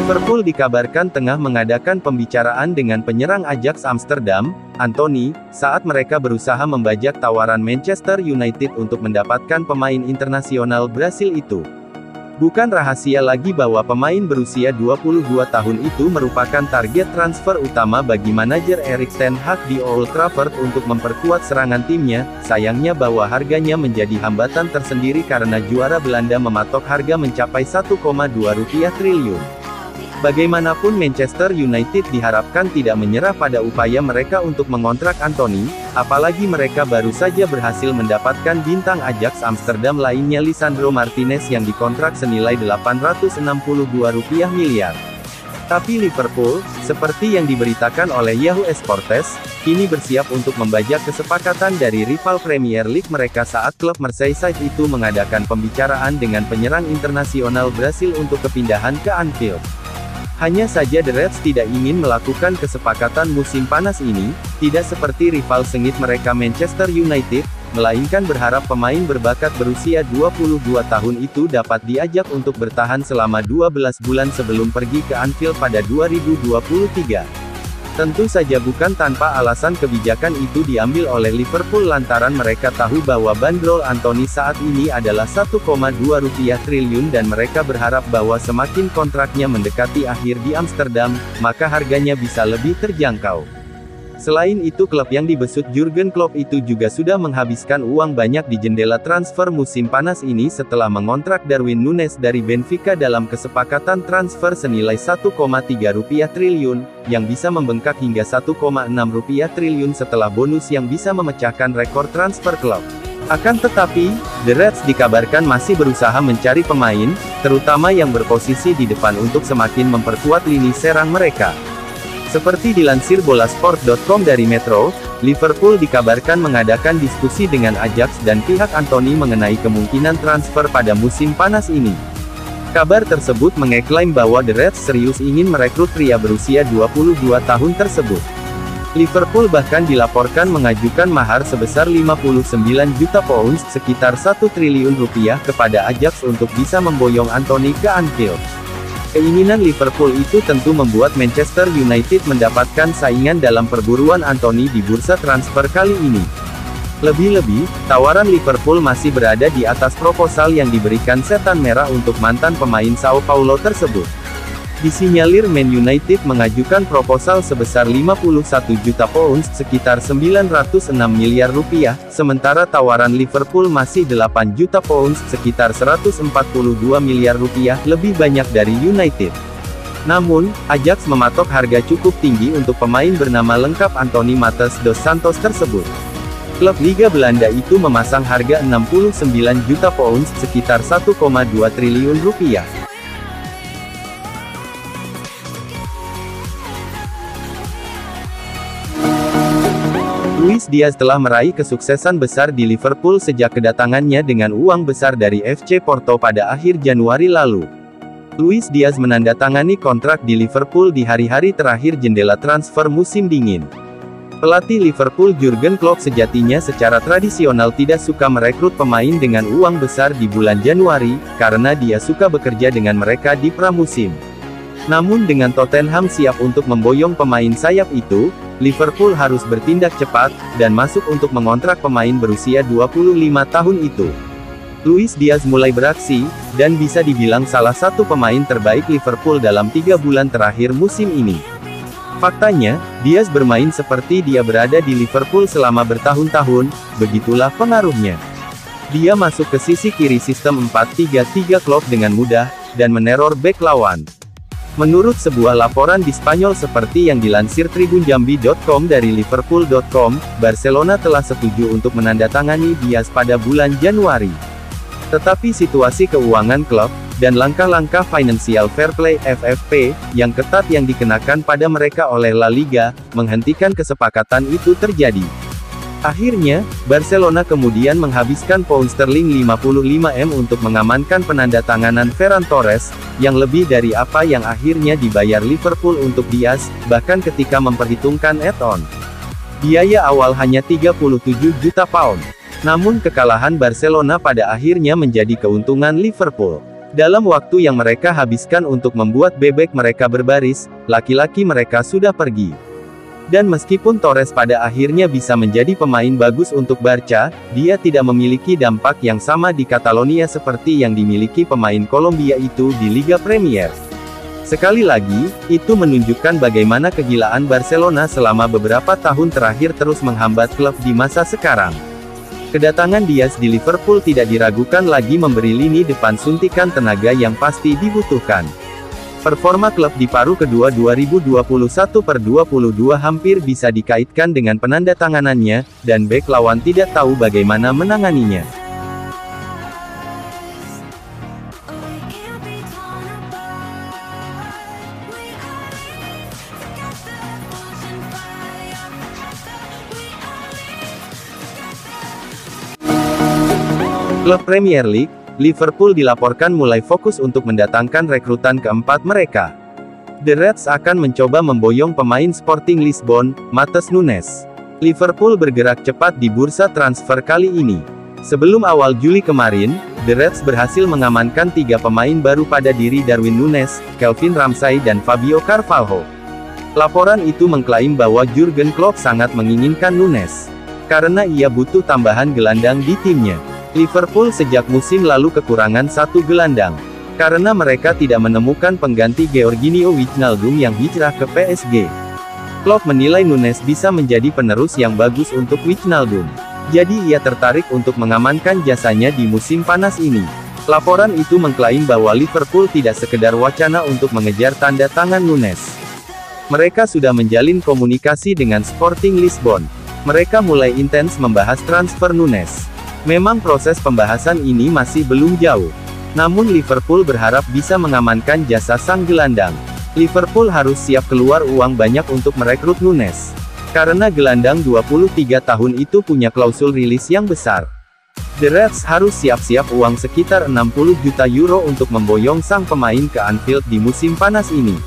Liverpool dikabarkan tengah mengadakan pembicaraan dengan penyerang Ajax Amsterdam, Anthony, saat mereka berusaha membajak tawaran Manchester United untuk mendapatkan pemain internasional Brasil itu. Bukan rahasia lagi bahwa pemain berusia 22 tahun itu merupakan target transfer utama bagi manajer Erik ten Hag di Old Trafford untuk memperkuat serangan timnya. Sayangnya bahwa harganya menjadi hambatan tersendiri karena juara Belanda mematok harga mencapai 1,2 triliun. Bagaimanapun Manchester United diharapkan tidak menyerah pada upaya mereka untuk mengontrak Anthony, apalagi mereka baru saja berhasil mendapatkan bintang Ajax Amsterdam lainnya Lisandro Martinez yang dikontrak senilai 862 miliar. Tapi Liverpool, seperti yang diberitakan oleh Yahoo Sports, kini bersiap untuk membajak kesepakatan dari rival Premier League mereka saat klub Merseyside itu mengadakan pembicaraan dengan penyerang internasional Brasil untuk kepindahan ke Anfield. Hanya saja The Reds tidak ingin melakukan kesepakatan musim panas ini, tidak seperti rival sengit mereka Manchester United, melainkan berharap pemain berbakat berusia 22 tahun itu dapat diajak untuk bertahan selama 12 bulan sebelum pergi ke Anfield pada 2023. Tentu saja bukan tanpa alasan kebijakan itu diambil oleh Liverpool lantaran mereka tahu bahwa bandrol Anthony saat ini adalah 1,2 triliun dan mereka berharap bahwa semakin kontraknya mendekati akhir di Amsterdam, maka harganya bisa lebih terjangkau. Selain itu klub yang dibesut Jurgen Klopp itu juga sudah menghabiskan uang banyak di jendela transfer musim panas ini setelah mengontrak Darwin Núñez dari Benfica dalam kesepakatan transfer senilai 1,3 triliun, yang bisa membengkak hingga 1,6 triliun setelah bonus yang bisa memecahkan rekor transfer klub. Akan tetapi, The Reds dikabarkan masih berusaha mencari pemain, terutama yang berposisi di depan untuk semakin memperkuat lini serang mereka. Seperti dilansir bolasport.com dari Metro, Liverpool dikabarkan mengadakan diskusi dengan Ajax dan pihak Anthony mengenai kemungkinan transfer pada musim panas ini. Kabar tersebut mengeklaim bahwa The Reds serius ingin merekrut pria berusia 22 tahun tersebut. Liverpool bahkan dilaporkan mengajukan mahar sebesar 59 juta pounds sekitar 1 triliun rupiah kepada Ajax untuk bisa memboyong Anthony ke Anfield. Keinginan Liverpool itu tentu membuat Manchester United mendapatkan saingan dalam perburuan Anthony di bursa transfer kali ini. Lebih-lebih, tawaran Liverpool masih berada di atas proposal yang diberikan Setan Merah untuk mantan pemain Sao Paulo tersebut. Disinyalir Man United mengajukan proposal sebesar 51 juta pounds sekitar 906 miliar rupiah, sementara tawaran Liverpool masih 8 juta pounds sekitar 142 miliar rupiah lebih banyak dari United. Namun, Ajax mematok harga cukup tinggi untuk pemain bernama lengkap Anthony Matheus dos Santos tersebut. Klub Liga Belanda itu memasang harga 69 juta pounds sekitar 1,2 triliun rupiah. Luis Diaz telah meraih kesuksesan besar di Liverpool sejak kedatangannya dengan uang besar dari FC Porto pada akhir Januari lalu. Luis Diaz menandatangani kontrak di Liverpool di hari-hari terakhir jendela transfer musim dingin. Pelatih Liverpool Jurgen Klopp sejatinya secara tradisional tidak suka merekrut pemain dengan uang besar di bulan Januari, karena dia suka bekerja dengan mereka di pramusim. Namun dengan Tottenham siap untuk memboyong pemain sayap itu, Liverpool harus bertindak cepat, dan masuk untuk mengontrak pemain berusia 25 tahun itu. Luis Diaz mulai beraksi, dan bisa dibilang salah satu pemain terbaik Liverpool dalam 3 bulan terakhir musim ini. Faktanya, Diaz bermain seperti dia berada di Liverpool selama bertahun-tahun, begitulah pengaruhnya. Dia masuk ke sisi kiri sistem 4-3-3 Klopp dengan mudah, dan meneror bek lawan. Menurut sebuah laporan di Spanyol seperti yang dilansir tribunjambi.com dari liverpool.com, Barcelona telah setuju untuk menandatangani Diaz pada bulan Januari. Tetapi situasi keuangan klub, dan langkah-langkah Financial Fair Play (FFP) yang ketat yang dikenakan pada mereka oleh La Liga, menghentikan kesepakatan itu terjadi. Akhirnya, Barcelona kemudian menghabiskan pound sterling 55 M untuk mengamankan penandatanganan Ferran Torres, yang lebih dari apa yang akhirnya dibayar Liverpool untuk Diaz, bahkan ketika memperhitungkan add-on. Biaya awal hanya 37 juta pound. Namun kekalahan Barcelona pada akhirnya menjadi keuntungan Liverpool. Dalam waktu yang mereka habiskan untuk membuat bebek mereka berbaris, laki-laki mereka sudah pergi. Dan meskipun Torres pada akhirnya bisa menjadi pemain bagus untuk Barca, dia tidak memiliki dampak yang sama di Catalonia seperti yang dimiliki pemain Kolombia itu di Liga Premier. Sekali lagi, itu menunjukkan bagaimana kegilaan Barcelona selama beberapa tahun terakhir terus menghambat klub di masa sekarang. Kedatangan Diaz di Liverpool tidak diragukan lagi memberi lini depan suntikan tenaga yang pasti dibutuhkan. Performa klub di paruh kedua 2021/22 hampir bisa dikaitkan dengan penandatanganannya, dan bek lawan tidak tahu bagaimana menanganinya. Klub Premier League, Liverpool dilaporkan mulai fokus untuk mendatangkan rekrutan keempat mereka. The Reds akan mencoba memboyong pemain Sporting Lisbon, Matheus Nunes. Liverpool bergerak cepat di bursa transfer kali ini. Sebelum awal Juli kemarin, The Reds berhasil mengamankan 3 pemain baru pada diri Darwin Nunes, Calvin Ramsay dan Fabio Carvalho. Laporan itu mengklaim bahwa Jurgen Klopp sangat menginginkan Nunes, karena ia butuh tambahan gelandang di timnya. Liverpool sejak musim lalu kekurangan satu gelandang, karena mereka tidak menemukan pengganti Georginio Wijnaldum yang hijrah ke PSG. Klopp menilai Nunes bisa menjadi penerus yang bagus untuk Wijnaldum. Jadi ia tertarik untuk mengamankan jasanya di musim panas ini. Laporan itu mengklaim bahwa Liverpool tidak sekedar wacana untuk mengejar tanda tangan Nunes. Mereka sudah menjalin komunikasi dengan Sporting Lisbon. Mereka mulai intens membahas transfer Nunes. Memang proses pembahasan ini masih belum jauh. Namun Liverpool berharap bisa mengamankan jasa sang gelandang. Liverpool harus siap keluar uang banyak untuk merekrut Nunes. Karena gelandang 23 tahun itu punya klausul rilis yang besar. The Reds harus siap-siap uang sekitar 60 juta euro untuk memboyong sang pemain ke Anfield di musim panas ini.